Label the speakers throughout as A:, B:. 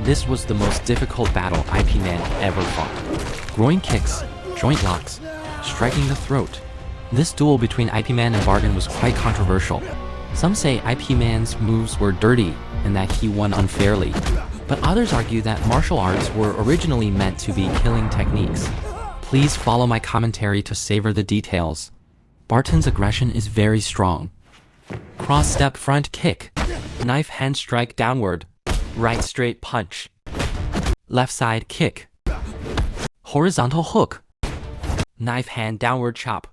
A: This was the most difficult battle IP Man ever fought. Groin kicks, joint locks, striking the throat. This duel between IP Man and Barton was quite controversial. Some say IP Man's moves were dirty and that he won unfairly, but others argue that martial arts were originally meant to be killing techniques. Please follow my commentary to savor the details. Barton's aggression is very strong. Cross step front kick, knife hand strike downward, right straight punch, left side kick, horizontal hook, knife hand downward chop.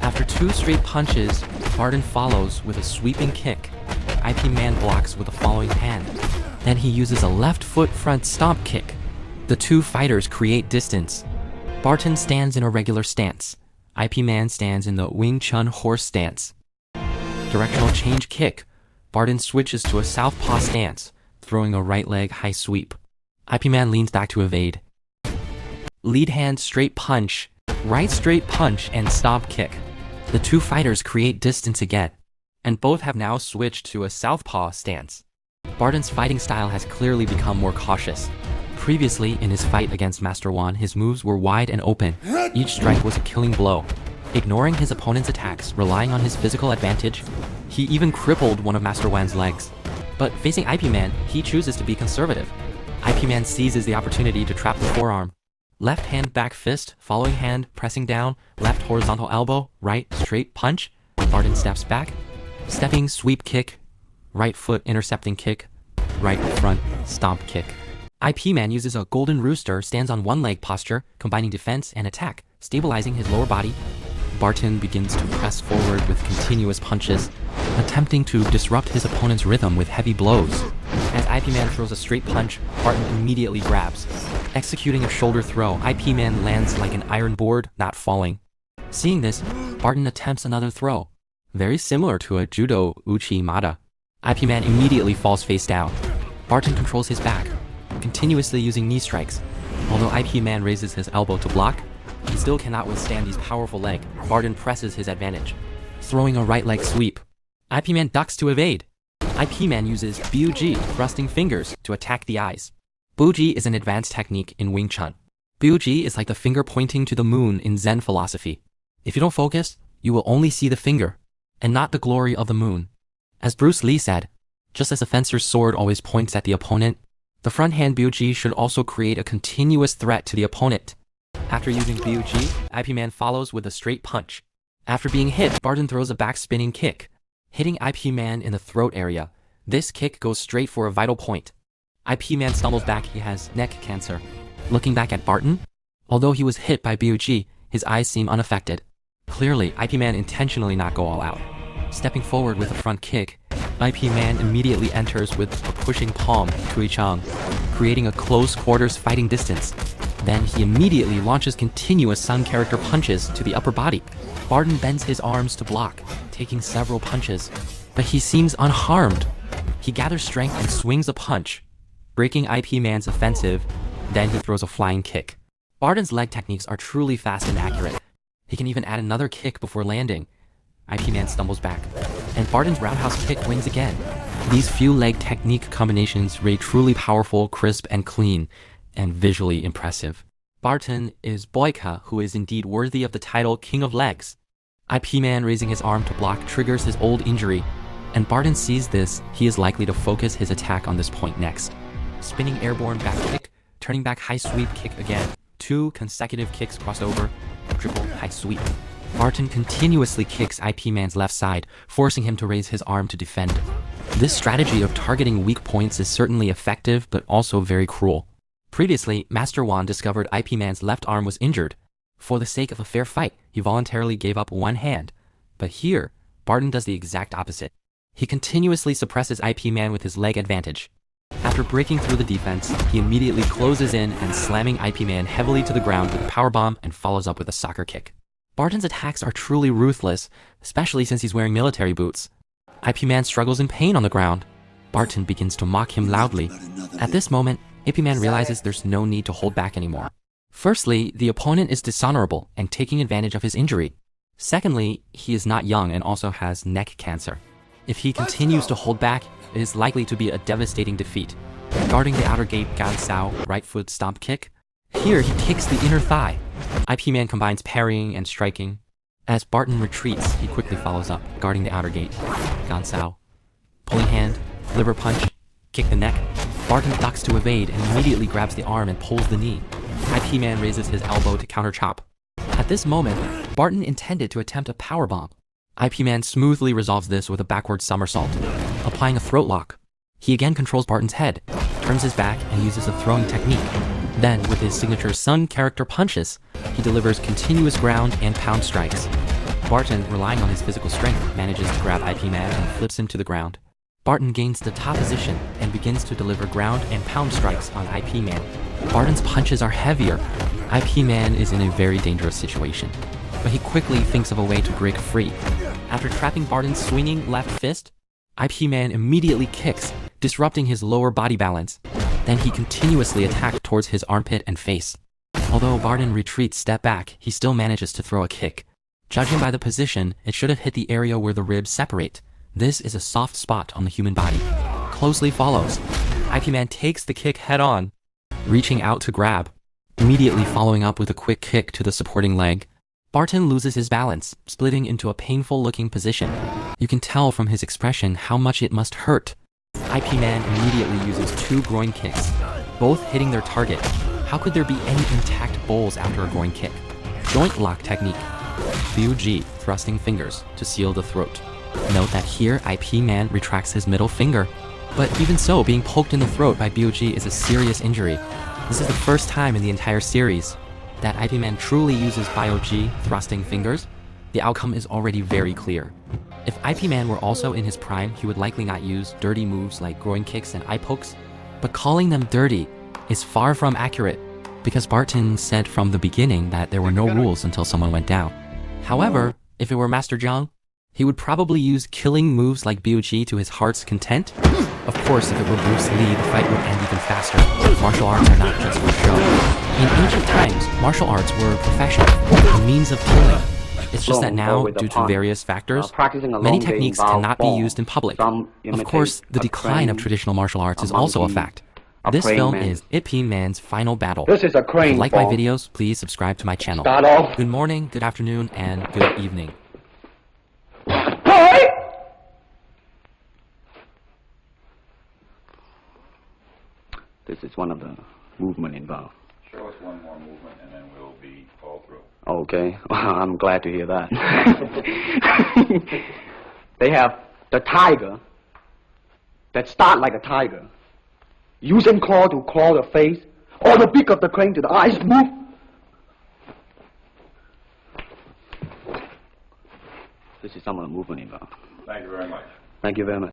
A: After 2 straight punches, Barton follows with a sweeping kick. IP Man blocks with the following hand. Then he uses a left foot front stomp kick. The 2 fighters create distance. Barton stands in a regular stance. IP Man stands in the Wing Chun horse stance. Directional change kick. Barton switches to a southpaw stance, throwing a right leg high sweep. IP Man leans back to evade. Lead hand straight punch, right straight punch, and stomp kick. The 2 fighters create distance again, and both have now switched to a southpaw stance. Barton's fighting style has clearly become more cautious. Previously, in his fight against Master Wan, his moves were wide and open. Each strike was a killing blow. Ignoring his opponent's attacks, relying on his physical advantage, he even crippled one of Master Wan's legs. But facing IP Man, he chooses to be conservative. IP Man seizes the opportunity to trap the forearm. Left hand back fist, following hand pressing down, left horizontal elbow, right straight punch. Barton steps back, stepping sweep kick, right foot intercepting kick, right front stomp kick. IP Man uses a golden rooster, stands on one leg posture, combining defense and attack, stabilizing his lower body. Barton begins to press forward with continuous punches, attempting to disrupt his opponent's rhythm with heavy blows. As IP Man throws a straight punch, Barton immediately grabs. Executing a shoulder throw, IP Man lands like an iron board, not falling. Seeing this, Barton attempts another throw, very similar to a judo uchi mata. IP Man immediately falls face down. Barton controls his back, continuously using knee strikes. Although IP Man raises his elbow to block, he still cannot withstand these powerful legs. Barton presses his advantage, throwing a right leg sweep. IP Man ducks to evade. IP Man uses Biu-ji, thrusting fingers, to attack the eyes. Biu-ji is an advanced technique in Wing Chun. Biu-ji is like the finger pointing to the moon in Zen philosophy. If you don't focus, you will only see the finger, and not the glory of the moon. As Bruce Lee said, just as a fencer's sword always points at the opponent, the front hand Biu-ji should also create a continuous threat to the opponent. After using Biu-ji, IP Man follows with a straight punch. After being hit, Barton throws a back spinning kick, hitting IP Man in the throat area. This kick goes straight for a vital point. IP Man stumbles back, he has neck cancer. Looking back at Barton, although he was hit by Biu-ji, his eyes seem unaffected. Clearly, IP Man intentionally not go all out. Stepping forward with a front kick, IP Man immediately enters with a pushing palm to Chang, creating a close quarters fighting distance. Then he immediately launches continuous Sun character punches to the upper body. Barton bends his arms to block, taking several punches, but he seems unharmed. He gathers strength and swings a punch, breaking IP Man's offensive. Then he throws a flying kick. Barton's leg techniques are truly fast and accurate. He can even add another kick before landing. IP Man stumbles back, and Barton's roundhouse kick wins again. These few leg technique combinations rate truly powerful, crisp, and clean, and visually impressive. Barton is Boyka, who is indeed worthy of the title King of Legs. IP Man raising his arm to block triggers his old injury, and Barton sees this, he is likely to focus his attack on this point next. Spinning airborne back kick, turning back high sweep kick again. 2 consecutive kicks cross over, triple high sweep. Barton continuously kicks IP Man's left side, forcing him to raise his arm to defend. This strategy of targeting weak points is certainly effective, but also very cruel. Previously, Master Wan discovered IP Man's left arm was injured. For the sake of a fair fight, he voluntarily gave up one hand. But here, Barton does the exact opposite. He continuously suppresses IP Man with his leg advantage. After breaking through the defense, he immediately closes in and slamming IP Man heavily to the ground with a powerbomb and follows up with a soccer kick. Barton's attacks are truly ruthless, especially since he's wearing military boots. IP Man struggles in pain on the ground. Barton begins to mock him loudly. At this moment, IP Man realizes there's no need to hold back anymore. Firstly, the opponent is dishonorable and taking advantage of his injury. Secondly, he is not young and also has neck cancer. If he continues to hold back, it is likely to be a devastating defeat. Guarding the outer gate, Gansao, right foot stomp kick. Here he kicks the inner thigh. IP Man combines parrying and striking. As Barton retreats, he quickly follows up, guarding the outer gate. Gansao. Pulling hand, liver punch, kick the neck. Barton ducks to evade and immediately grabs the arm and pulls the knee. IP Man raises his elbow to counter chop. At this moment, Barton intended to attempt a powerbomb. IP Man smoothly resolves this with a backward somersault, applying a throat lock. He again controls Barton's head, turns his back, and uses a throwing technique. Then, with his signature Sun character punches, he delivers continuous ground and pound strikes. Barton, relying on his physical strength, manages to grab IP Man and flips him to the ground. Barton gains the top position and begins to deliver ground and pound strikes on IP Man. Barton's punches are heavier. IP Man is in a very dangerous situation, but he quickly thinks of a way to break free. After trapping Barton's swinging left fist, IP Man immediately kicks, disrupting his lower body balance. Then he continuously attacks towards his armpit and face. Although Barton retreats step back, he still manages to throw a kick. Judging by the position, it should have hit the area where the ribs separate. This is a soft spot on the human body. Closely follows. IP Man takes the kick head on, reaching out to grab, immediately following up with a quick kick to the supporting leg. Barton loses his balance, splitting into a painful-looking position. You can tell from his expression how much it must hurt. IP Man immediately uses 2 groin kicks, both hitting their target. How could there be any intact bowls after a groin kick? Joint lock technique. BUG, thrusting fingers to seal the throat. Note that here IP Man retracts his middle finger. But even so, being poked in the throat by BUG is a serious injury. This is the first time in the entire series that IP Man truly uses BioG, thrusting fingers. The outcome is already very clear. If IP Man were also in his prime, he would likely not use dirty moves like groin kicks and eye pokes. But calling them dirty is far from accurate, because Barton said from the beginning that there were no rules until someone went down. However, if it were Master Zhang, he would probably use killing moves like BUG to his heart's content. Of course, if it were Bruce Lee, the fight would end even faster. Martial arts are not just for show. In ancient times, martial arts were a profession, a means of killing. It's just that now, due to various factors, many techniques cannot be used in public. Of course, the decline of traditional martial arts is also a fact. This film is IP Man's Final Battle.
B: This is a crane.
A: If you like my videos, please subscribe to my channel.
B: Start off.
A: Good morning, good afternoon, and good evening.
B: This is one of the movement involved.
C: Show us one more movement and then we'll be all through.
B: Okay, I'm glad to hear that. They have the tiger that start like a tiger, using claw to claw the face, or the beak of the crane to the eyes move. This is some of the movement involved.
C: Thank you very much.
B: Thank you very much.